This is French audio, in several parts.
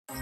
Salut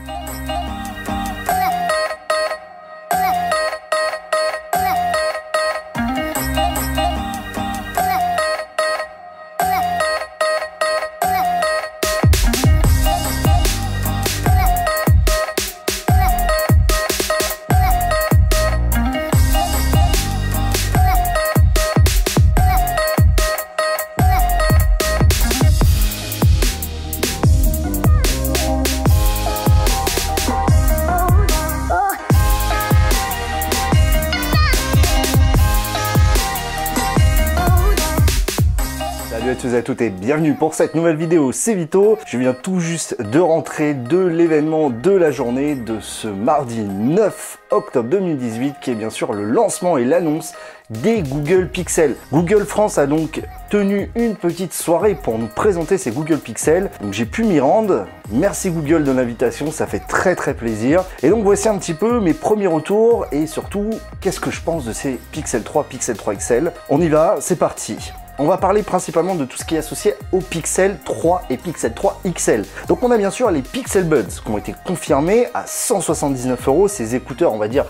à tous et à toutes et bienvenue pour cette nouvelle vidéo, c'est Vito. Je viens tout juste de rentrer de l'événement de la journée de ce mardi 9 octobre 2018 qui est bien sûr le lancement et l'annonce des Google Pixel. Google France a donc tenu une petite soirée pour nous présenter ces Google Pixel. Donc j'ai pu m'y rendre. Merci Google de l'invitation, ça fait très plaisir. Et donc voici un petit peu mes premiers retours et surtout qu'est-ce que je pense de ces Pixel 3, Pixel 3 XL. On y va, c'est parti. On va parler principalement de tout ce qui est associé au Pixel 3 et Pixel 3 XL. Donc on a bien sûr les Pixel Buds qui ont été confirmés à 179 €, ces écouteurs on va dire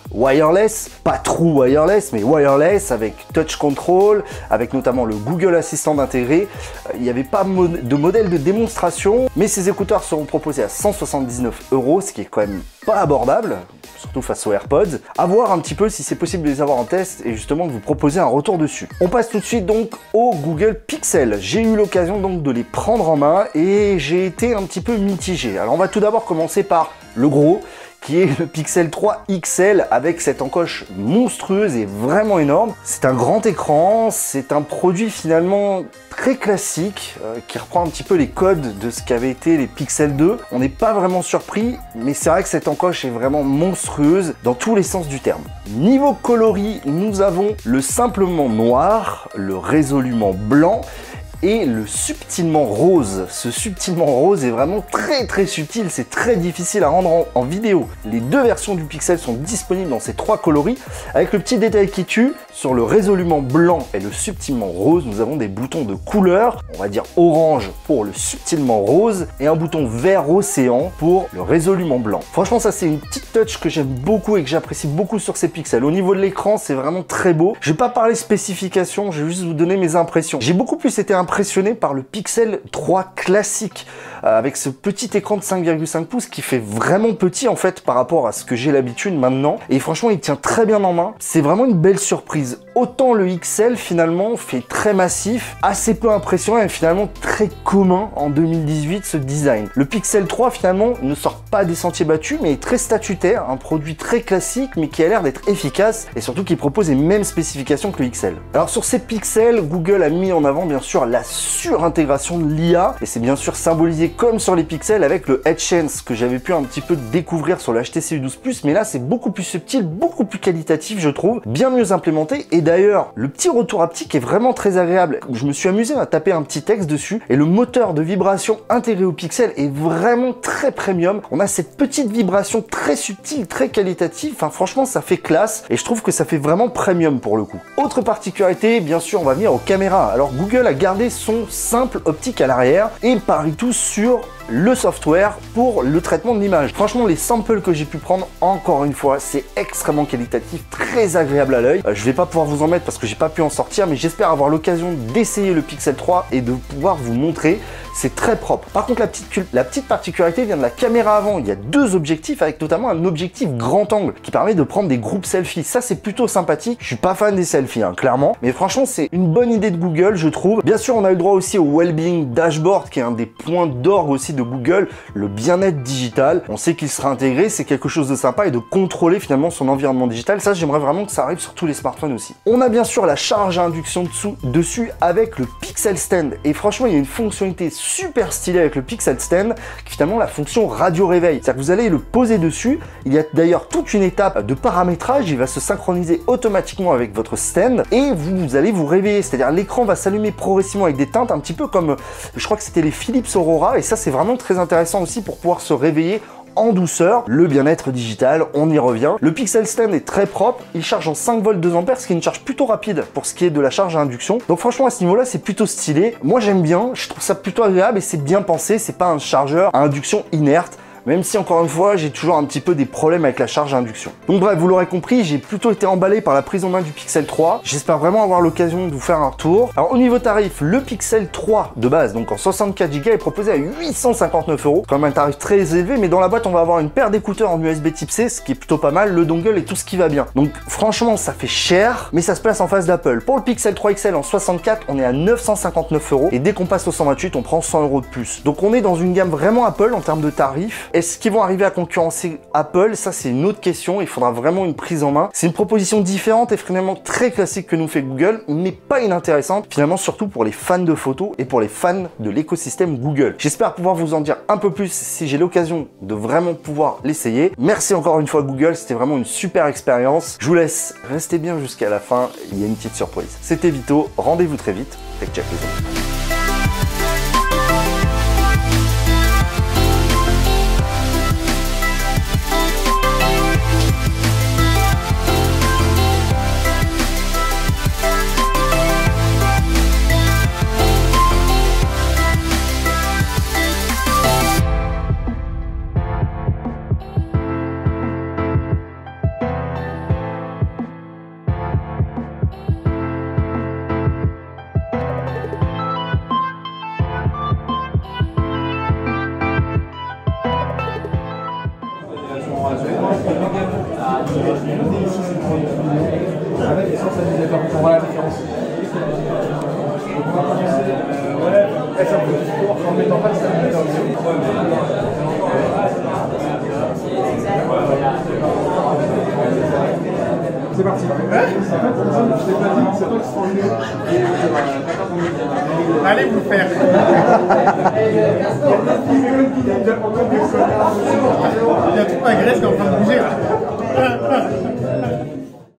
wireless, pas true wireless, mais wireless avec touch control, avec notamment le Google Assistant intégré. Il n'y avait pas de modèle de démonstration, mais ces écouteurs seront proposés à 179 €, ce qui est quand même pas abordable, surtout face aux AirPods. À voir un petit peu si c'est possible de les avoir en test et justement de vous proposer un retour dessus. On passe tout de suite donc au Google Pixel. J'ai eu l'occasion donc de les prendre en main et j'ai été un petit peu mitigé. Alors on va tout d'abord commencer par le gros, qui est le Pixel 3 XL avec cette encoche monstrueuse et vraiment énorme. C'est un grand écran, c'est un produit finalement très classique qui reprend un petit peu les codes de ce qu'avaient été les Pixel 2. On n'est pas vraiment surpris, mais c'est vrai que cette encoche est vraiment monstrueuse dans tous les sens du terme. Niveau coloris, nous avons le simplement noir, le résolument blanc, et le subtilement rose. Ce subtilement rose est vraiment très subtil, c'est très difficile à rendre en vidéo. Les deux versions du Pixel sont disponibles dans ces trois coloris, avec le petit détail qui tue, sur le résolument blanc et le subtilement rose, nous avons des boutons de couleur, on va dire orange pour le subtilement rose, et un bouton vert océan pour le résolument blanc. Franchement ça c'est une petite touch que j'aime beaucoup et que j'apprécie beaucoup sur ces Pixels. Au niveau de l'écran c'est vraiment très beau. Je vais pas parler spécifications, je vais juste vous donner mes impressions. J'ai beaucoup plus été impressionné par le Pixel 3 classique avec ce petit écran de 5,5 pouces qui fait vraiment petit en fait par rapport à ce que j'ai l'habitude maintenant, et franchement il tient très bien en main. C'est vraiment une belle surprise. Autant le XL finalement fait très massif, assez peu impressionnant et finalement très commun en 2018 ce design. Le Pixel 3 finalement ne sort pas des sentiers battus mais est très statutaire, un produit très classique mais qui a l'air d'être efficace et surtout qui propose les mêmes spécifications que le XL. Alors sur ces Pixels, Google a mis en avant bien sûr la surintégration de l'IA et c'est bien sûr symbolisé comme sur les Pixels avec le EdgeSense que j'avais pu un petit peu découvrir sur le HTC U12 Plus, mais là c'est beaucoup plus subtil, beaucoup plus qualitatif je trouve, bien mieux implémenté. Et d'ailleurs le petit retour haptique est vraiment très agréable. Je me suis amusé à taper un petit texte dessus et le moteur de vibration intégré au Pixel est vraiment très premium. On a cette petite vibration très subtile, très qualitative, enfin franchement ça fait classe et je trouve que ça fait vraiment premium pour le coup. Autre particularité, bien sûr on va venir aux caméras. Alors Google a gardé son simple optique à l'arrière et parie tout sur le software pour le traitement de l'image. Franchement, les samples que j'ai pu prendre, encore une fois, c'est extrêmement qualitatif, très agréable à l'œil. Je vais pas pouvoir vous en mettre parce que j'ai pas pu en sortir, mais j'espère avoir l'occasion d'essayer le Pixel 3 et de pouvoir vous montrer. C'est très propre. Par contre, la petite particularité vient de la caméra avant. Il y a deux objectifs avec notamment un objectif grand angle qui permet de prendre des groupes selfies. Ça, c'est plutôt sympathique. Je suis pas fan des selfies, hein, clairement. Mais franchement, c'est une bonne idée de Google, je trouve. Bien sûr, on a eu le droit aussi au Wellbeing Dashboard, qui est un des points d'orgue aussi de Google, le bien-être digital. On sait qu'il sera intégré, c'est quelque chose de sympa et de contrôler finalement son environnement digital. Ça, j'aimerais vraiment que ça arrive sur tous les smartphones aussi. On a bien sûr la charge à induction dessus avec le Pixel Stand. Et franchement, il y a une fonctionnalité super stylée avec le Pixel Stand, qui est finalement la fonction radio réveil. C'est-à-dire que vous allez le poser dessus. Il y a d'ailleurs toute une étape de paramétrage. Il va se synchroniser automatiquement avec votre stand et vous allez vous réveiller. C'est-à-dire l'écran va s'allumer progressivement avec des teintes, un petit peu comme, je crois que c'était les Philips Aurora. Et ça, c'est vraiment très intéressant aussi pour pouvoir se réveiller en douceur. Le bien-être digital, on y revient. Le Pixel Stand est très propre, il charge en 5 volts 2 ampères, ce qui est une charge plutôt rapide pour ce qui est de la charge à induction. Donc franchement à ce niveau-là, c'est plutôt stylé. Moi j'aime bien, je trouve ça plutôt agréable et c'est bien pensé, c'est pas un chargeur à induction inerte. même si encore une fois, j'ai toujours un petit peu des problèmes avec la charge à induction. Donc bref, vous l'aurez compris, j'ai plutôt été emballé par la prise en main du Pixel 3. J'espère vraiment avoir l'occasion de vous faire un retour. Alors au niveau tarif, le Pixel 3 de base, donc en 64 Go, est proposé à 859 €. Quand même un tarif très élevé, mais dans la boîte, on va avoir une paire d'écouteurs en USB Type C, ce qui est plutôt pas mal, le dongle et tout ce qui va bien. Donc franchement, ça fait cher, mais ça se place en face d'Apple. Pour le Pixel 3 XL en 64, on est à 959 €, et dès qu'on passe au 128, on prend 100 € de plus. Donc on est dans une gamme vraiment Apple en termes de tarifs. Est-ce qu'ils vont arriver à concurrencer Apple? Ça, c'est une autre question. Il faudra vraiment une prise en main. C'est une proposition différente et finalement très classique que nous fait Google, mais pas inintéressante, finalement, surtout pour les fans de photos et pour les fans de l'écosystème Google. J'espère pouvoir vous en dire un peu plus si j'ai l'occasion de vraiment pouvoir l'essayer. Merci encore une fois Google, c'était vraiment une super expérience. Je vous laisse rester bien jusqu'à la fin, il y a une petite surprise. C'était Vito, rendez-vous très vite. Tech Check les amis. On voit la différence. Ouais, ça peut en mettant pas de stabilisateur vidéo. C'est parti. C'est pas extraordinaire. Allez vous faire. Il y a toute ma graisse qui est en train de bouger là.